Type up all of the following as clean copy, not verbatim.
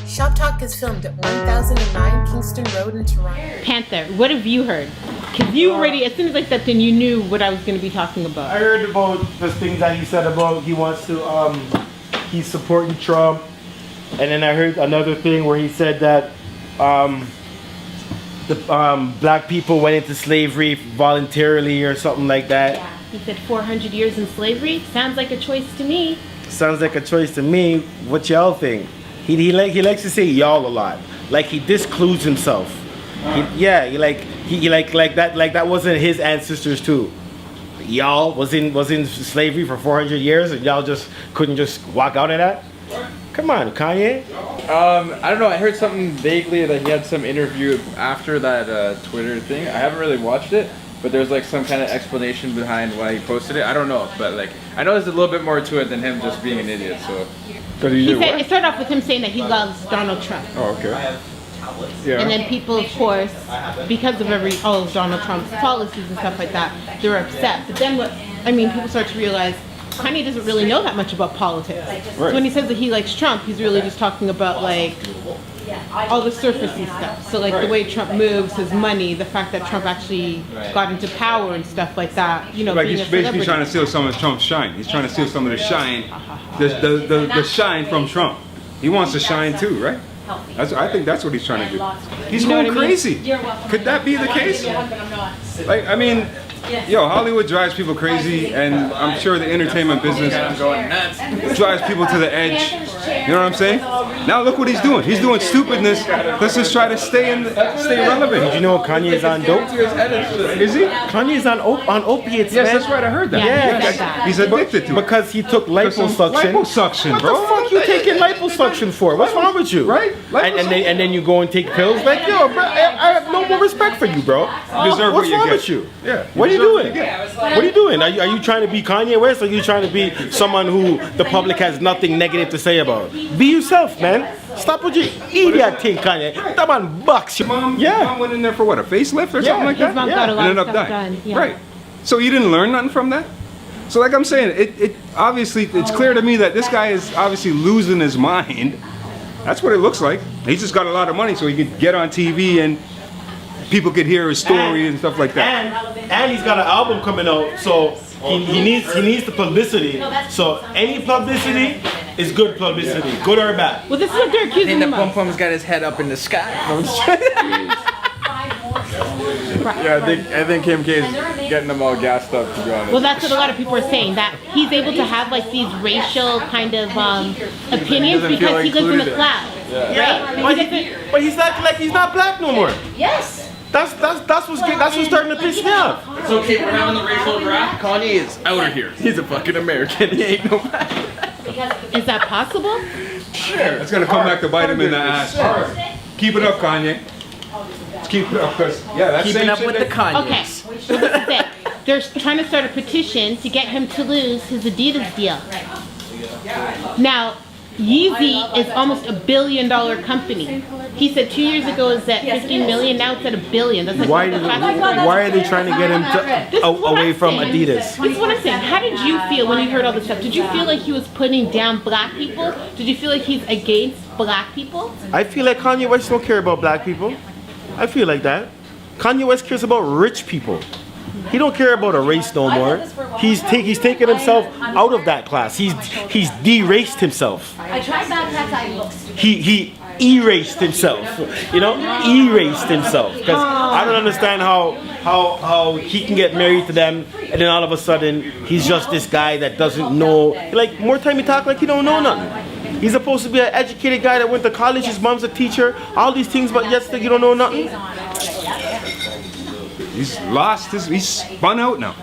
Shop Talk is filmed at 1009 Kingston Road in Toronto. Panther, what have you heard? Because you already, as soon as I stepped in, you knew what I was going to be talking about. I heard about the things that he said about he wants to, he's supporting Trump. And then I heard another thing where he said that black people went into slavery voluntarily or something like that. Yeah, he said 400 years in slavery. Sounds like a choice to me. Sounds like a choice to me. What y'all think? He likes to say y'all a lot. Like he discludes himself. That wasn't his ancestors too. Y'all was in slavery for 400 years and y'all just couldn't just walk out of that? Come on, Kanye. I don't know. I heard something vaguely that he had some interview after that Twitter thing. I haven't really watched it, but there's like some kind of explanation behind why he posted it. I don't know, but like I know there's a little bit more to it than him just being an idiot. So. He said, it started off with him saying that he loves Donald Trump. Oh, okay. Yeah. And then people, of course, because of all of Donald Trump's policies and stuff like that, they were upset. But then people start to realize Kanye doesn't really know that much about politics. Right. So when he says that he likes Trump, he's really just talking about like all the surfacey stuff. So like the way Trump moves, his money, the fact that Trump actually got into power and stuff like that. You know, like he's basically trying to steal some of Trump's shine. He's trying to steal some of the shine, the shine from Trump. He wants to shine too, right? I think that's what he's trying to do. He's going crazy. Could that be the case? Like, I mean, yo, Hollywood drives people crazy, and I'm sure the entertainment business drives people to the edge. You know what I'm saying? Now look what he's doing. He's doing stupidness. Let's just try to stay relevant. Did you know Kanye's on dope? Is he? Kanye's on opiates, Yes, man. that's right. I heard that. Yeah. He's addicted to it. Because he took liposuction. Liposuction, What bro. the fuck you taking liposuction for? What's wrong with you? Right? And then you go and take pills? Like, yo, bro, I have no more respect for you, bro. You deserve What's what you wrong get. with you? Yeah. What are you doing? What are you doing? Are you trying to be Kanye West, or are you trying to be someone who the public has nothing negative to say about? Be yourself, man. Stop with your idiot thing, Kanye. That man bucks you. Mom went in there for what, a facelift or something like his that? mom got a lot and of ended stuff up dying. done. Yeah. Right. So you didn't learn nothing from that? So like I'm saying, it obviously, it's clear to me that this guy is obviously losing his mind. That's what it looks like. He's just got a lot of money so he could get on TV and people could hear his story and stuff like that. And he's got an album coming out, so he needs the publicity. So any publicity is good publicity, good or bad. Well, this is what they're I accusing think the him Pum of. Pum's got his head up in the sky. Yeah, I think Kim K is getting them all gassed up, to be honest. Well, that's what a lot of people are saying, that he's able to have like these racial kind of opinions Doesn't because feel he lives in a included. cloud, right? But he's not like he's not black no more. Yes. That's what's starting to piss me off. It's okay, we're having the racial draft. Kanye is out of here. He's a fucking American. He ain't no man. Is that possible? It's gonna come back to bite him in the ass. Keep it up, Kanye. Keep it up, cause that's Keeping up with the Kanyes. Okay, so this is it. They're trying to start a petition to get him to lose his Adidas deal. Now, Yeezy is almost $1 billion company. He said 2 years ago it was at 15 million, now it's at $1 billion. That's like Why are they trying to get him away from Adidas? This is what I'm saying. How did you feel when you heard all this stuff? Did you feel like he was putting down black people? Did you feel like he's against black people? I feel like Kanye West don't care about black people. I feel like that. Kanye West cares about rich people. He don't care about a race no more. He's taken himself out of that class. He's deraced himself. I tried that. He erased himself. You know, erased himself. Because I don't understand how he can get married to them and then all of a sudden he's just this guy that doesn't know. Like more time he talk like he don't know nothing. He's supposed to be an educated guy that went to college. His mom's a teacher. All these things, but yet still you don't know nothing. He's lost he's spun out now.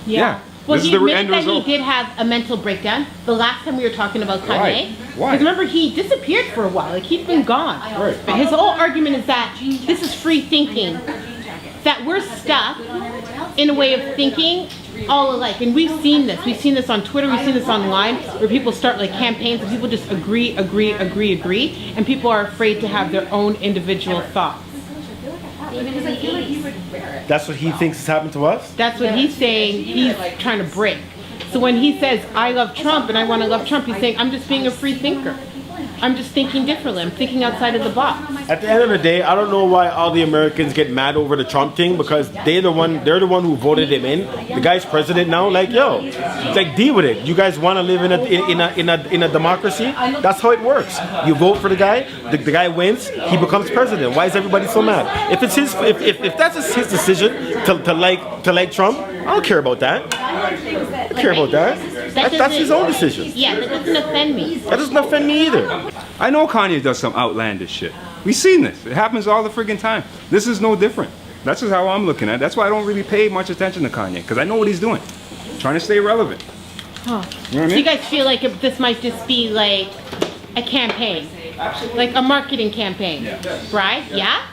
Yeah. Well, This he is the admitted end that result. he did have a mental breakdown the last time we were talking about Kanye. Why? Because remember, he disappeared for a while. Like, he's been gone. Right. But his whole argument is that this is free thinking. that we're stuck in a way of thinking all alike. And we've seen this. We've seen this on Twitter. We've seen this online where people start like campaigns and people just agree. And people are afraid to have their own individual thoughts. That's what he thinks has happened to us? That's what he's saying he's trying to break. So when he says, I love Trump and I want to love Trump, he's saying, I'm just being a free thinker. I'm just thinking differently. I'm thinking outside of the box. At the end of the day, I don't know why all the Americans get mad over the Trump thing, because they're the one who voted him in. The guy's president now. Like, yo, it's like, deal with it. You guys want to live in a democracy? That's how it works. You vote for the guy. The guy wins. He becomes president. Why is everybody so mad? If it's his, if that's his decision to like Trump, I don't care about that. I don't care about that. That's his own decision. Yeah, that doesn't offend me. That doesn't offend me either. I know Kanye does some outlandish shit. We've seen this. It happens all the friggin' time. This is no different. That's just how I'm looking at it. That's why I don't really pay much attention to Kanye, because I know what he's doing. Trying to stay relevant. Huh. You know what I So mean? you guys feel like this might just be like a campaign? Like a marketing campaign? Right? Yeah?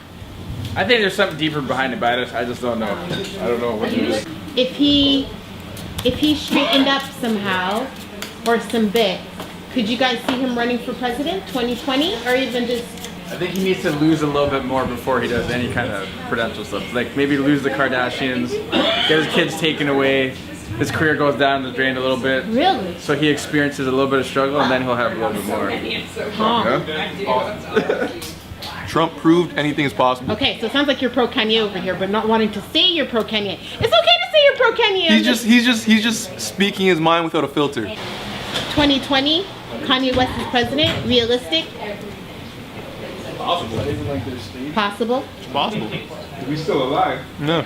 I think there's something deeper behind it, but I just don't know. I don't know what it is. If he straightened up somehow, or some bit, could you guys see him running for president 2020, or even just? I think he needs to lose a little bit more before he does any kind of credential stuff. Like maybe lose the Kardashians, get his kids taken away, his career goes down the drain a little bit. Really? So he experiences a little bit of struggle, and then he'll have a little bit more. Huh. Trump proved anything is possible. Okay, so it sounds like you're pro Kanye over here, but not wanting to say you're pro Kanye. It's okay to say you're pro Kanye. He's just speaking his mind without a filter. 2020, Kanye West is president. Realistic? Possible. Possible? It's possible. If he's still alive. No.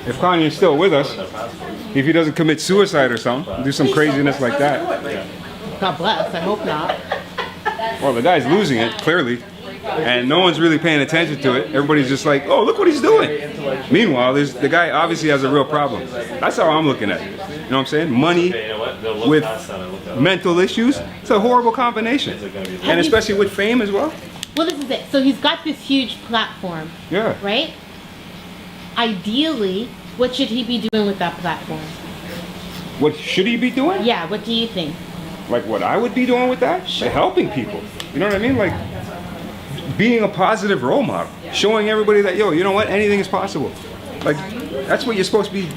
If Kanye's still with us, if he doesn't commit suicide or something, do some craziness like that. God bless. I hope not. Well, the guy's losing it, clearly. And no one's really paying attention to it. Everybody's just like, oh, look what he's doing. Meanwhile, the guy obviously has a real problem. That's how I'm looking at it. You know what I'm saying? Money with mental issues. It's a horrible combination. And especially with fame as well. Well, this is it. So he's got this huge platform. Yeah. Right? Ideally, what should he be doing with that platform? What should he be doing? Yeah, what do you think? Like what I would be doing with that? Like helping people. You know what I mean? Like being a positive role model. Showing everybody that, yo, you know what? Anything is possible. Like, that's what you're supposed to be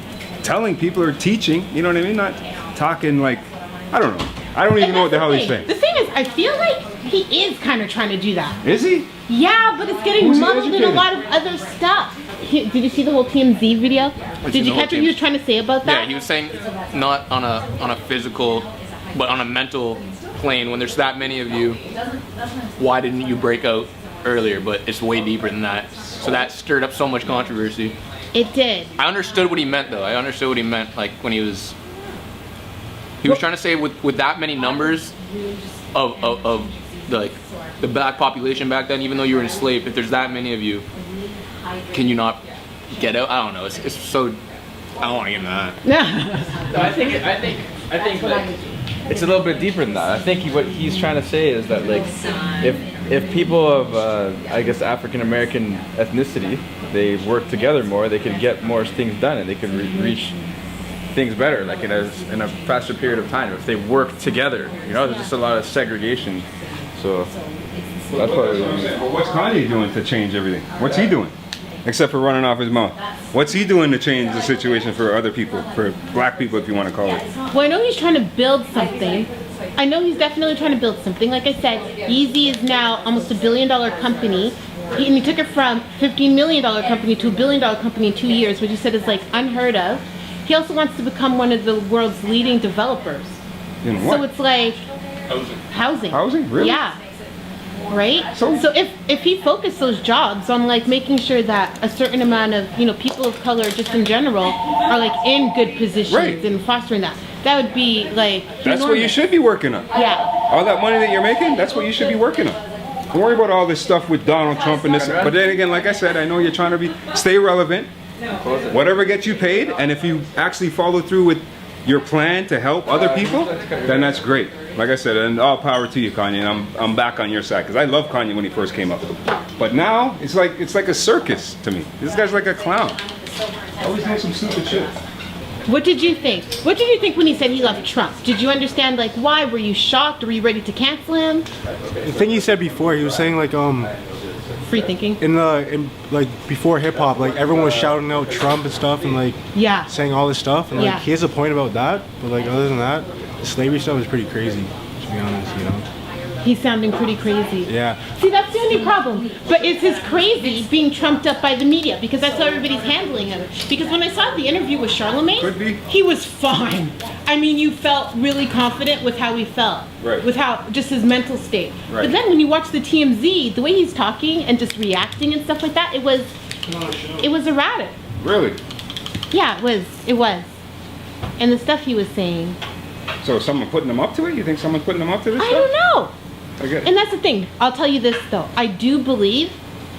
telling people or teaching. You know what I mean? Not talking like, I don't know. I don't even know what the hell he's saying. The thing is, I feel like he is kind of trying to do that. Is he? Yeah, but it's getting Who's he muddled in a educating? lot of other stuff. Did you see the whole TMZ video? Did you catch what he was trying to say about that? Yeah, he was saying not on a physical, but on a mental plane. When there's that many of you, why didn't you break out earlier? But it's way deeper than that. So that stirred up so much controversy. It did. I understood what he meant though. I understood what he meant, like when he was trying to say with that many numbers of the black population back then, even though you were enslaved, if there's that many of you, can you not get out? I don't know. It's so. I don't want to get into that. No, I think like it's a little bit deeper than that. I think what he's trying to say is that like if people of I guess African American ethnicity, they work together more, they could get more things done and they could reach things better, like in a faster period of time if they work together. You know, there's just a lot of segregation. So that's what. But what's Kanye doing to change everything? What's he doing? Except for running off his mouth. What's he doing to change the situation for other people, for black people, if you want to call it? Well, I know he's trying to build something. I know he's definitely trying to build something. Like I said, Yeezy is now almost $1 billion company. He took it from $15 million company to $1 billion company in 2 years, which he said is like unheard of. He also wants to become one of the world's leading developers. In what? So it's like housing. Housing? Really? Yeah. Right? So if he focused those jobs on like making sure that a certain amount of, people of color just in general are like in good positions Right. and fostering that would be like That's what you should be working on. Yeah. All that money that you're making, that's what you should be working on. Don't worry about all this stuff with Donald Trump and this. But then again, like I said, I know you're trying to stay relevant. Whatever gets you paid, and if you actually follow through with your plan to help other people, then that's great. Like I said, and all power to you, Kanye. And I'm back on your side because I loved Kanye when he first came up. But now it's like a circus to me. This guy's like a clown. Always doing some stupid shit. What did you think? What did you think when he said he loved Trump? Did you understand like why? Were you shocked? Were you ready to cancel him? The thing he said before, he was saying like Free thinking. in like before hip hop, like everyone was shouting out Trump and stuff and like Yeah. saying all this stuff, and like Yeah. he has a point about that, but like other than that, the slavery stuff is pretty crazy, to be honest, you know. He's sounding pretty crazy. Yeah. See, that's the only problem. But it's his crazy being trumped up by the media because that's how everybody's handling him. Because when I saw the interview with Charlemagne, Could be. he was fine. I mean, you felt really confident with how he felt. Right. With how, just his mental state. Right. But then when you watch the TMZ, the way he's talking and just reacting and stuff like that, it was erratic. Really? Yeah, it was. And the stuff he was saying, So is someone putting them up to it? You think someone's putting them up to this I stuff? don't know. Okay. And that's the thing. I'll tell you this though. I do believe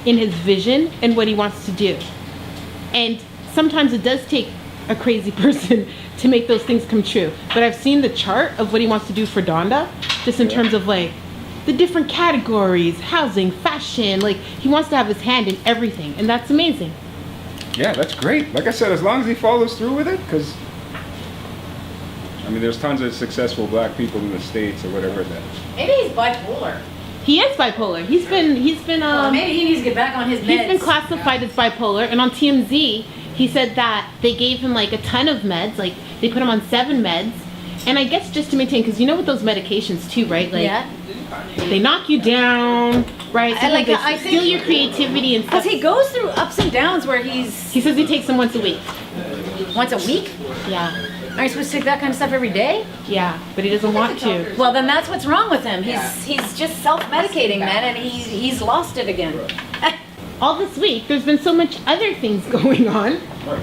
in his vision and what he wants to do. And sometimes it does take a crazy person to make those things come true. But I've seen the chart of what he wants to do for Donda, just in terms of like the different categories, housing, fashion. Like he wants to have his hand in everything, and that's amazing. Yeah, that's great. Like I said, as long as he follows through with it, because I mean, there's tons of successful black people in the States or whatever that. Maybe he's bipolar. He is bipolar. He's been Well, maybe he needs to get back on his meds. He's been classified as bipolar, and on TMZ, he said that they gave him like a ton of meds, like they put him on 7 meds, and I guess just to maintain, because you know with those medications too, right? Like Yeah. they knock you down, right? I like Sometimes that. I they think- steal your creativity and stuff. Because he goes through ups and downs where He he's says he takes them once a week. once a week. Yeah, Are you supposed to take that kind of stuff every day? yeah, but he doesn't want to. Well, then that's what's wrong with him. He's just self-medicating, man, and he's lost it again. All this week, there's been so much other things going on.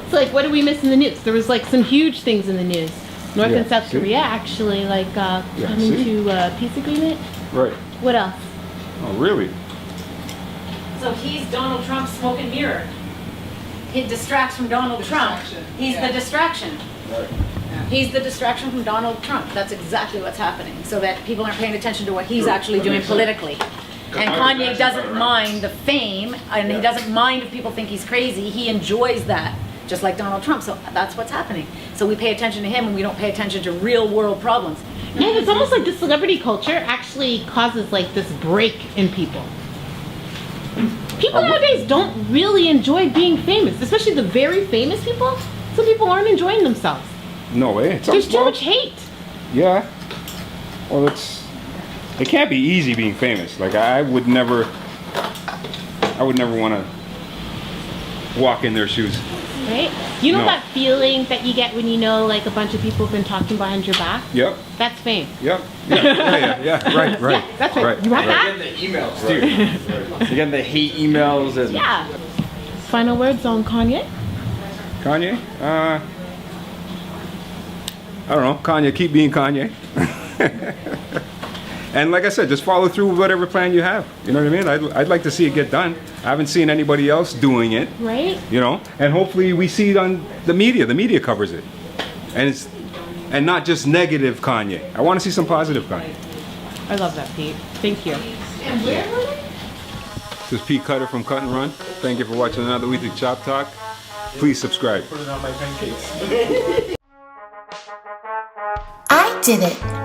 So like, what did we miss in the news? There was like some huge things in the news. North Yeah, and South see? Korea actually like coming see? to a peace agreement. Right. What else? Oh, really? So he's Donald Trump's smoke and mirror. He distracts from Donald Trump. He's the distraction. He's the distraction from Donald Trump. That's exactly what's happening. So that people aren't paying attention to what he's actually doing politically. And Kanye doesn't mind the fame, and he doesn't mind if people think he's crazy. He enjoys that, just like Donald Trump. So that's what's happening. So we pay attention to him, and we don't pay attention to real world problems. And it's almost like the celebrity culture actually causes like this break in people. People nowadays don't really enjoy being famous, especially the very famous people. Some people aren't enjoying themselves. No way. There's too much hate. Yeah. Well, it can't be easy being famous. Like I would never want to walk in their shoes. Right? You know No. that feeling that you get when you know like a bunch of people have been talking behind your back? Yep. That's fame. Yep. Yeah. Right. Yeah, that's right. You want that? The emails too. You get the hate emails and Yeah. Final words on Kanye? Kanye? I don't know. Kanye, keep being Kanye. And like I said, just follow through with whatever plan you have. You know what I mean? I'd like to see it get done. I haven't seen anybody else doing it. Right? You know, and hopefully we see it on the media. The media covers it, and not just negative Kanye. I want to see some positive Kanye. I love that, Pete. Thank you. This is Pete Cutter from Cut and Run. Thank you for watching another week of Chop Talk. Please subscribe. I did it.